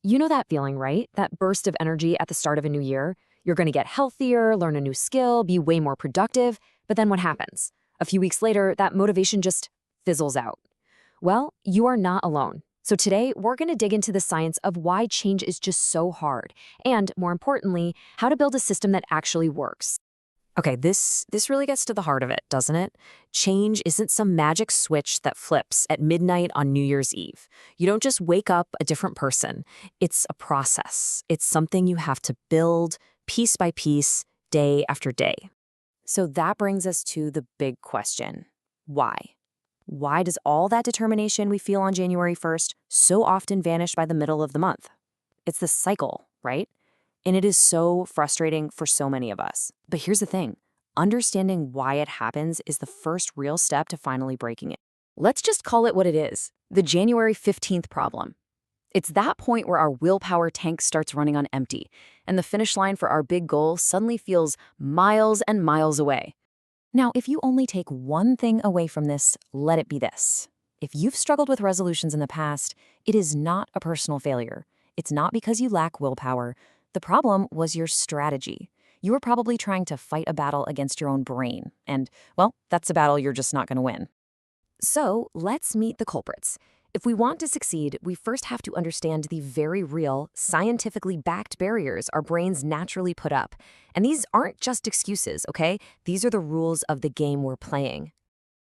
You know that feeling, right? That burst of energy at the start of a new year? You're going to get healthier, learn a new skill, be way more productive, but then what happens? A few weeks later, that motivation just fizzles out. Well, you are not alone. So today, we're going to dig into the science of why change is just so hard, and more importantly, how to build a system that actually works. Okay, this really gets to the heart of it, doesn't it? Change isn't some magic switch that flips at midnight on New Year's Eve. You don't just wake up a different person. It's a process. It's something you have to build piece by piece, day after day. So that brings us to the big question. Why? Why does all that determination we feel on January 1st so often vanish by the middle of the month? It's the cycle, right? And it is so frustrating for so many of us. But here's the thing. Understanding why it happens is the first real step to finally breaking it. Let's just call it what it is, the January 15th problem. It's that point where our willpower tank starts running on empty, and the finish line for our big goal suddenly feels miles and miles away. Now, if you only take one thing away from this, let it be this. If you've struggled with resolutions in the past, it is not a personal failure. It's not because you lack willpower. The problem was your strategy. You were probably trying to fight a battle against your own brain. And, well, that's a battle you're just not going to win. So let's meet the culprits. If we want to succeed, we first have to understand the very real, scientifically backed barriers our brains naturally put up. And these aren't just excuses, okay? These are the rules of the game we're playing.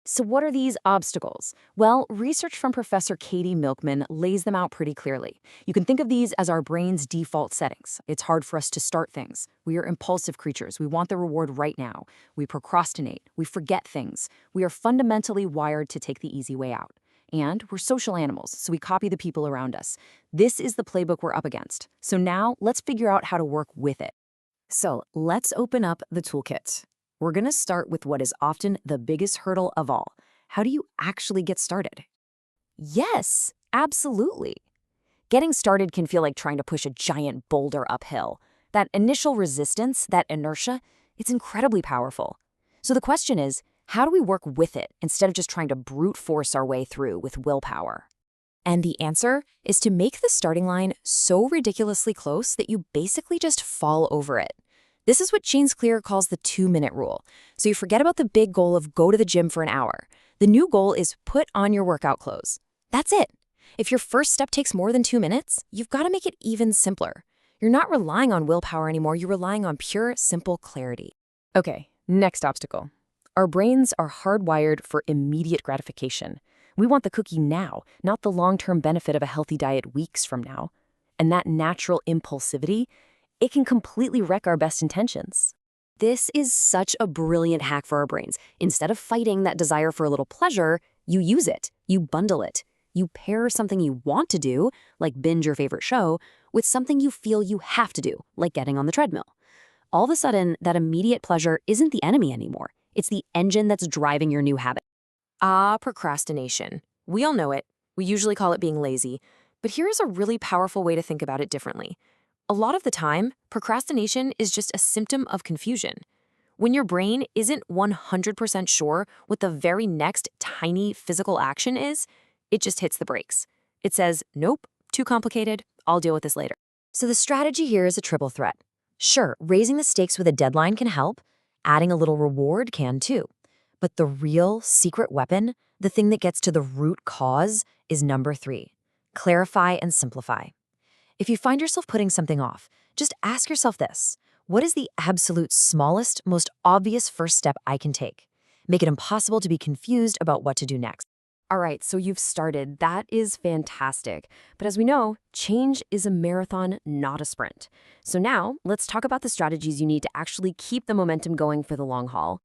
So what are these obstacles? Well, research from Professor Katie Milkman lays them out pretty clearly. You can think of these as our brain's default settings. It's hard for us to start things. We are impulsive creatures. We want the reward right now. We procrastinate. We forget things. We are fundamentally wired to take the easy way out. And we're social animals, so we copy the people around us. This is the playbook we're up against. So now let's figure out how to work with it. So let's open up the toolkit. We're going to start with what is often the biggest hurdle of all. How do you actually get started? Yes, absolutely. Getting started can feel like trying to push a giant boulder uphill. That initial resistance, that inertia, it's incredibly powerful. So the question is, how do we work with it instead of just trying to brute force our way through with willpower? And the answer is to make the starting line so ridiculously close that you basically just fall over it. This is what James Clear calls the 2-minute rule. So you forget about the big goal of go to the gym for an hour. The new goal is put on your workout clothes. That's it. If your first step takes more than 2 minutes, you've got to make it even simpler. You're not relying on willpower anymore. You're relying on pure, simple clarity. Okay, next obstacle. Our brains are hardwired for immediate gratification. We want the cookie now, not the long-term benefit of a healthy diet weeks from now. And that natural impulsivity, it can completely wreck our best intentions. This is such a brilliant hack for our brains. Instead of fighting that desire for a little pleasure, you use it, you bundle it. You pair something you want to do, like binge your favorite show, with something you feel you have to do, like getting on the treadmill. All of a sudden, that immediate pleasure isn't the enemy anymore. It's the engine that's driving your new habit. Procrastination. We all know it. We usually call it being lazy. But here's a really powerful way to think about it differently. A lot of the time, procrastination is just a symptom of confusion. When your brain isn't 100% sure what the very next tiny physical action is, it just hits the brakes. It says, nope, too complicated, I'll deal with this later. So the strategy here is a triple threat. Sure, raising the stakes with a deadline can help. Adding a little reward can too. But the real secret weapon, the thing that gets to the root cause, is number 3. Clarify and simplify. If you find yourself putting something off, just ask yourself this. What is the absolute smallest, most obvious first step I can take? Make it impossible to be confused about what to do next. All right, so you've started. That is fantastic. But as we know, change is a marathon, not a sprint. So now, let's talk about the strategies you need to actually keep the momentum going for the long haul.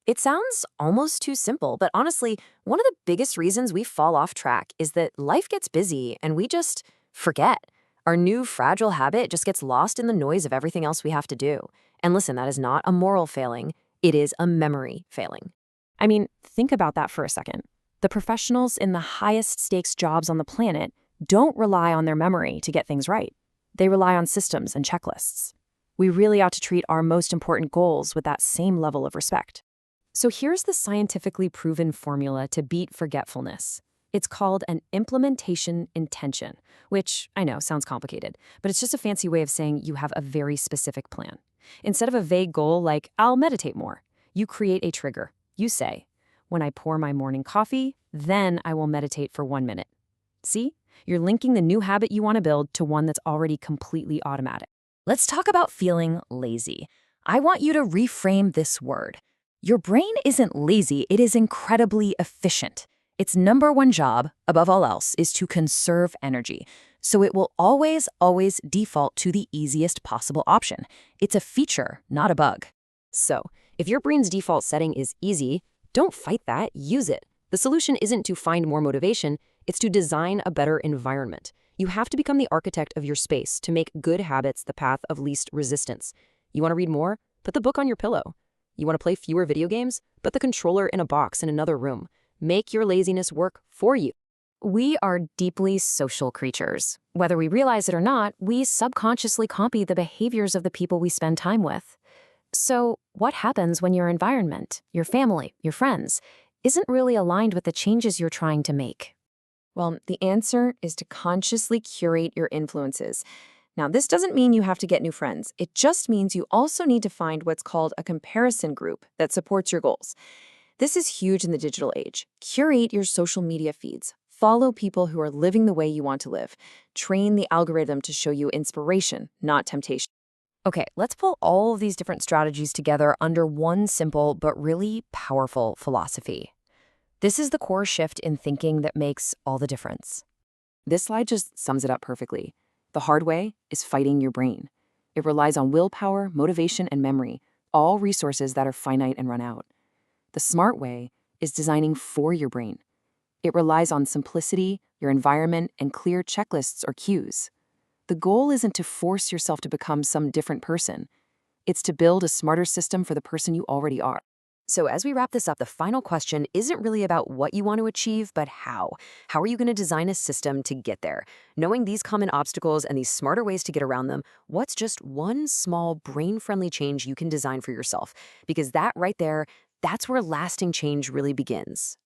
It sounds almost too simple, but honestly, one of the biggest reasons we fall off track is that life gets busy and we just forget. Our new fragile habit just gets lost in the noise of everything else we have to do. And listen, that is not a moral failing. It is a memory failing. I mean, think about that for a second. The professionals in the highest stakes jobs on the planet don't rely on their memory to get things right. They rely on systems and checklists. We really ought to treat our most important goals with that same level of respect. So here's the scientifically proven formula to beat forgetfulness. It's called an implementation intention, which I know sounds complicated, but it's just a fancy way of saying you have a very specific plan. Instead of a vague goal like, I'll meditate more, you create a trigger. You say, when I pour my morning coffee, then I will meditate for 1 minute. See? You're linking the new habit you want to build to one that's already completely automatic. Let's talk about feeling lazy. I want you to reframe this word. Your brain isn't lazy, it is incredibly efficient. Its number one job, above all else, is to conserve energy. So it will always default to the easiest possible option. It's a feature, not a bug. So, if your brain's default setting is easy, don't fight that, use it. The solution isn't to find more motivation, it's to design a better environment. You have to become the architect of your space to make good habits the path of least resistance. You want to read more? Put the book on your pillow. You want to play fewer video games? Put the controller in a box in another room. Make your laziness work for you. We are deeply social creatures. Whether we realize it or not, we subconsciously copy the behaviors of the people we spend time with. So, what happens when your environment, your family, your friends, isn't really aligned with the changes you're trying to make? Well, the answer is to consciously curate your influences. Now, this doesn't mean you have to get new friends. It just means you also need to find what's called a comparison group that supports your goals. This is huge in the digital age. Curate your social media feeds. Follow people who are living the way you want to live. Train the algorithm to show you inspiration, not temptation. Okay, let's pull all of these different strategies together under one simple but really powerful philosophy. This is the core shift in thinking that makes all the difference. This slide just sums it up perfectly. The hard way is fighting your brain. It relies on willpower, motivation, and memory, all resources that are finite and run out. The smart way is designing for your brain. It relies on simplicity, your environment, and clear checklists or cues. The goal isn't to force yourself to become some different person. It's to build a smarter system for the person you already are. So as we wrap this up, the final question isn't really about what you want to achieve, but how. How are you going to design a system to get there? Knowing these common obstacles and these smarter ways to get around them, what's just one small brain-friendly change you can design for yourself? Because that right there, that's where lasting change really begins.